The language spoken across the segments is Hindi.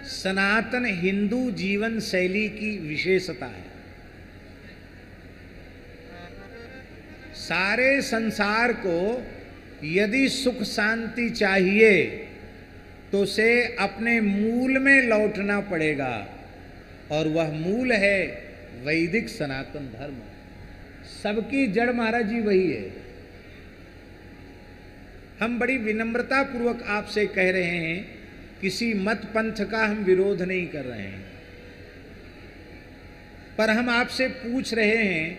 सनातन हिंदू जीवन शैली की विशेषता है। सारे संसार को यदि सुख शांति चाहिए तो उसे अपने मूल में लौटना पड़ेगा, और वह मूल है वैदिक सनातन धर्म। सबकी जड़ महाराज जी वही है। हम बड़ी विनम्रता पूर्वक आपसे कह रहे हैं, किसी मत पंथ का हम विरोध नहीं कर रहे हैं, पर हम आपसे पूछ रहे हैं,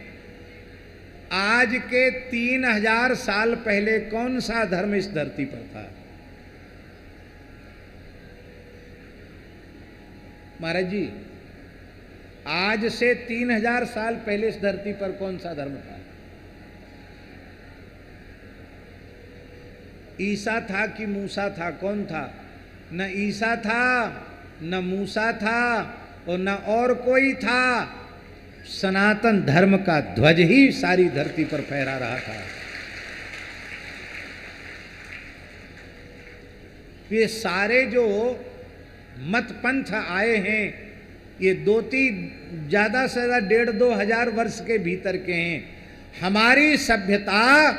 आज के 3000 साल पहले कौन सा धर्म इस धरती पर था? महाराज जी, आज से 3000 साल पहले इस धरती पर कौन सा धर्म था? ईसा था कि मूसा था? कौन था? न ईसा था, न मूसा था, और न और कोई था। सनातन धर्म का ध्वज ही सारी धरती पर फहरा रहा था। ये सारे जो मत पंथ आए हैं, ये ज्यादा से ज्यादा 1,500-2 हजार वर्ष के भीतर के हैं। हमारी सभ्यता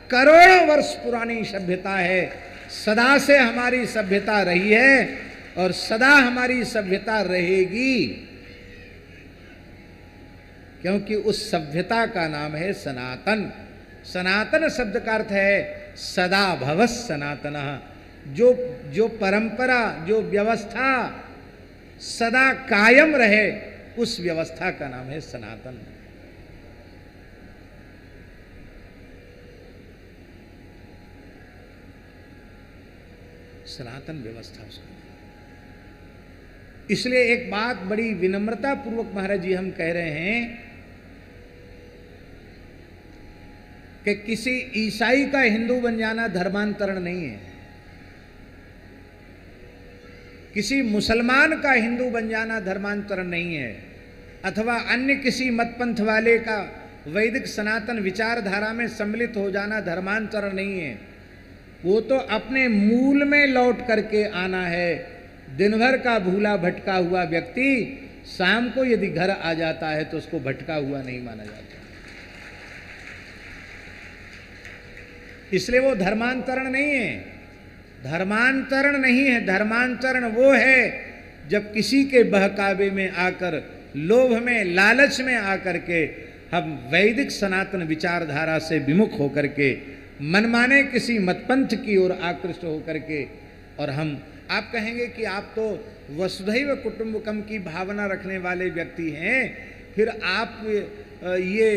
करोड़ों वर्ष पुरानी सभ्यता है। सदा से हमारी सभ्यता रही है और सदा हमारी सभ्यता रहेगी, क्योंकि उस सभ्यता का नाम है सनातन। सनातन शब्द का अर्थ है सदा भवः सनातनः। जो परंपरा, जो व्यवस्था सदा कायम रहे, उस व्यवस्था का नाम है सनातन। सनातन व्यवस्था उसका। इसलिए एक बात बड़ी विनम्रता पूर्वक महाराज जी हम कह रहे हैं कि किसी ईसाई का हिंदू बन जाना धर्मांतरण नहीं है, किसी मुसलमान का हिंदू बन जाना धर्मांतरण नहीं है, अथवा अन्य किसी मतपंथ वाले का वैदिक सनातन विचारधारा में सम्मिलित हो जाना धर्मांतरण नहीं है। वो तो अपने मूल में लौट करके आना है। दिन भर का भूला भटका हुआ व्यक्ति शाम को यदि घर आ जाता है तो उसको भटका हुआ नहीं माना जाता। इसलिए वो धर्मांतरण नहीं है। धर्मांतरण नहीं है। धर्मांतरण वो है जब किसी के बहकावे में आकर, लोभ में, लालच में आकर के हम वैदिक सनातन विचारधारा से विमुख होकर के मनमाने किसी मतपंथ की ओर आकृष्ट होकर के, और हम, आप कहेंगे कि आप तो वसुधैव कुटुंबकम की भावना रखने वाले व्यक्ति हैं, फिर आप ये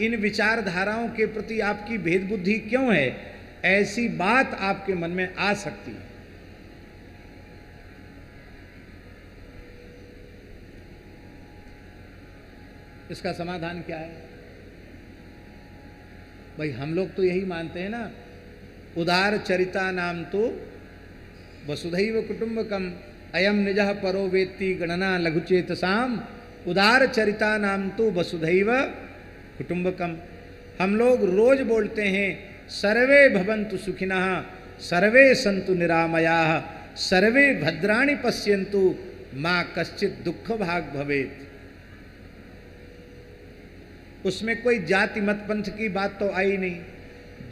इन विचारधाराओं के प्रति आपकी भेद बुद्धि क्यों है? ऐसी बात आपके मन में आ सकती है। इसका समाधान क्या है? भाई हम लोग तो यही मानते हैं ना, उदार चरिता नाम तो वसुधैव कुटुंबकम अयम निजः परो वेत्ति गणना लघुचेतसाम। उदार चरिता नाम तो वसुधैव कुटुंबकम। हम लोग रोज बोलते हैं सर्वे भवन्तु सुखिनः, सर्वे सन्तु निरामयाः, सर्वे भद्राणि पश्यन्तु, मां कश्चित् दुख भाग भवेत्। उसमें कोई जाति मत पंथ की बात तो आई नहीं।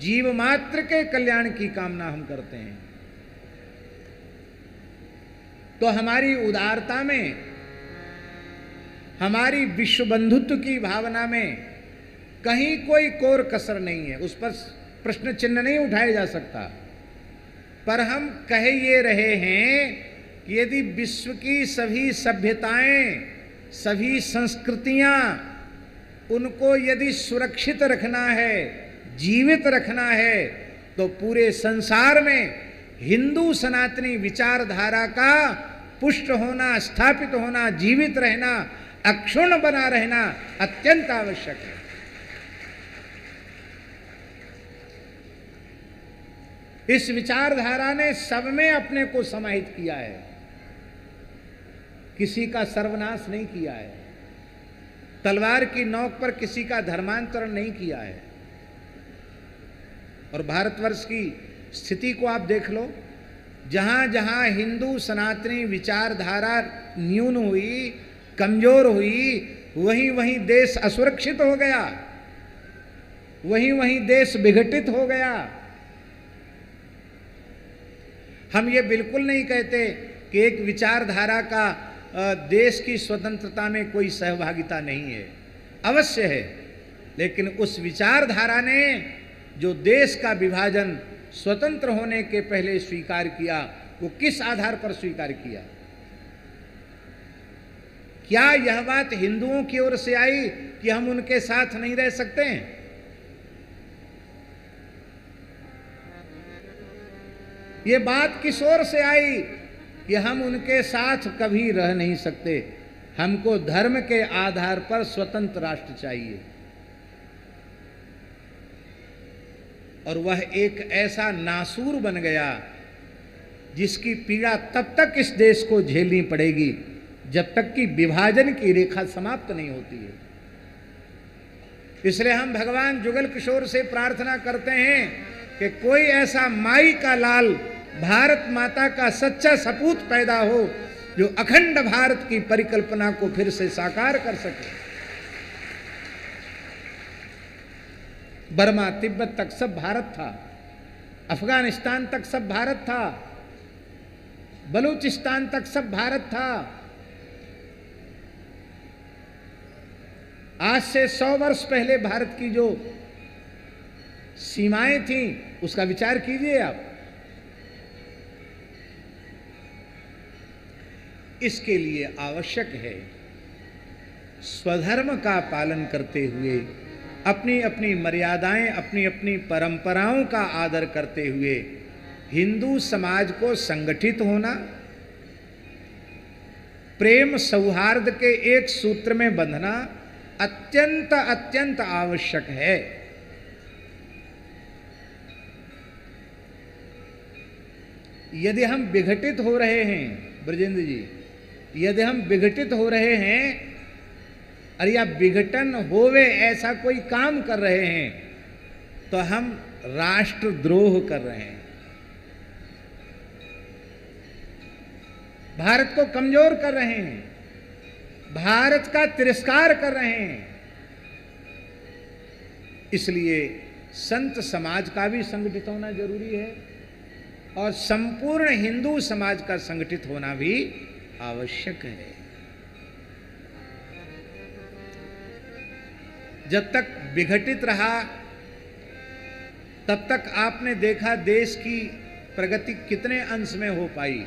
जीव मात्र के कल्याण की कामना हम करते हैं। तो हमारी उदारता में, हमारी विश्व बंधुत्व की भावना में कहीं कोई कोर कसर नहीं है। उस पर प्रश्न चिन्ह नहीं उठाया जा सकता। पर हम कह ये रहे हैं कि यदि विश्व की सभी सभ्यताएं, सभी संस्कृतियां, उनको यदि सुरक्षित रखना है, जीवित रखना है, तो पूरे संसार में हिंदू सनातनी विचारधारा का पुष्ट होना, स्थापित होना, जीवित रहना, अक्षुण्ण बना रहना अत्यंत आवश्यक है। इस विचारधारा ने सब में अपने को समाहित किया है, किसी का सर्वनाश नहीं किया है, तलवार की नोक पर किसी का धर्मांतरण नहीं किया है। और भारतवर्ष की स्थिति को आप देख लो, जहां जहां हिंदू सनातनी विचारधारा न्यून हुई, कमजोर हुई, वहीं वहीं देश असुरक्षित हो गया, वहीं वहीं देश विघटित हो गया। हम ये बिल्कुल नहीं कहते कि एक विचारधारा का देश की स्वतंत्रता में कोई सहभागिता नहीं है, अवश्य है, लेकिन उस विचारधारा ने जो देश का विभाजन स्वतंत्र होने के पहले स्वीकार किया, वो किस आधार पर स्वीकार किया? क्या यह बात हिंदुओं की ओर से आई कि हम उनके साथ नहीं रह सकते हैं? ये बात किस ओर से आई कि हम उनके साथ कभी रह नहीं सकते, हमको धर्म के आधार पर स्वतंत्र राष्ट्र चाहिए। और वह एक ऐसा नासूर बन गया जिसकी पीड़ा तब तक इस देश को झेलनी पड़ेगी जब तक कि विभाजन की रेखा समाप्त नहीं होती है। इसलिए हम भगवान जुगल किशोर से प्रार्थना करते हैं कि कोई ऐसा माई का लाल, भारत माता का सच्चा सपूत पैदा हो जो अखंड भारत की परिकल्पना को फिर से साकार कर सके। बर्मा तिब्बत तक सब भारत था, अफगानिस्तान तक सब भारत था, बलूचिस्तान तक सब भारत था। आज से 100 वर्ष पहले भारत की जो सीमाएं थी उसका विचार कीजिए आप। इसके लिए आवश्यक है स्वधर्म का पालन करते हुए, अपनी अपनी मर्यादाएं, अपनी अपनी परंपराओं का आदर करते हुए हिंदू समाज को संगठित होना, प्रेम सौहार्द के एक सूत्र में बंधना अत्यंत अत्यंत आवश्यक है। यदि हम विघटित हो रहे हैं ब्रजेंद्र जी, यदि हम विघटित हो रहे हैं और या विघटन होवे ऐसा कोई काम कर रहे हैं तो हम राष्ट्रद्रोह कर रहे हैं, भारत को कमजोर कर रहे हैं, भारत का तिरस्कार कर रहे हैं। इसलिए संत समाज का भी संगठित होना जरूरी है और संपूर्ण हिंदू समाज का संगठित होना भी आवश्यक है। जब तक विघटित रहा तब तक आपने देखा देश की प्रगति कितने अंश में हो पाई,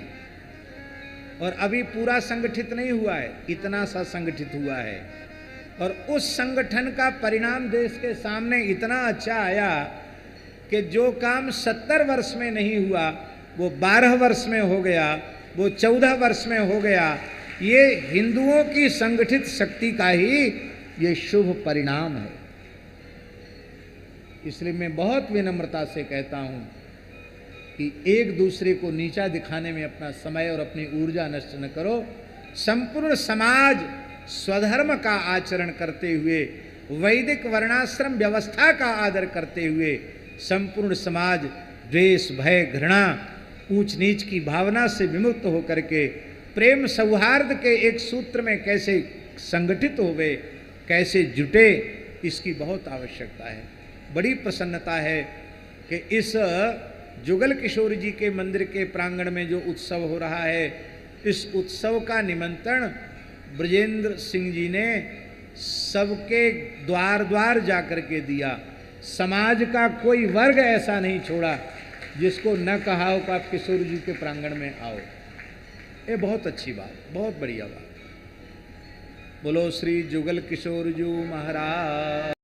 और अभी पूरा संगठित नहीं हुआ है, इतना सा संगठित हुआ है। और उस संगठन का परिणाम देश के सामने इतना अच्छा आया कि जो काम 70 वर्ष में नहीं हुआ वो 12 वर्ष में हो गया, वो 14 वर्ष में हो गया। ये हिंदुओं की संगठित शक्ति का ही ये शुभ परिणाम है। इसलिए मैं बहुत विनम्रता से कहता हूं कि एक दूसरे को नीचा दिखाने में अपना समय और अपनी ऊर्जा नष्ट न करो। संपूर्ण समाज स्वधर्म का आचरण करते हुए, वैदिक वर्णाश्रम व्यवस्था का आदर करते हुए, संपूर्ण समाज द्वेष, भय, घृणा, ऊंच नीच की भावना से विमुक्त होकर के प्रेम सौहार्द के एक सूत्र में कैसे संगठित होवे, कैसे जुटे, इसकी बहुत आवश्यकता है। बड़ी प्रसन्नता है कि इस जुगल किशोर जी के मंदिर के प्रांगण में जो उत्सव हो रहा है, इस उत्सव का निमंत्रण ब्रजेंद्र सिंह जी ने सबके द्वार द्वार जाकर के दिया। समाज का कोई वर्ग ऐसा नहीं छोड़ा जिसको न कहा हो कि आप किशोर जी के प्रांगण में आओ। ये बहुत अच्छी बात, बहुत बढ़िया बात। बोलो श्री जुगल किशोर जी महाराज।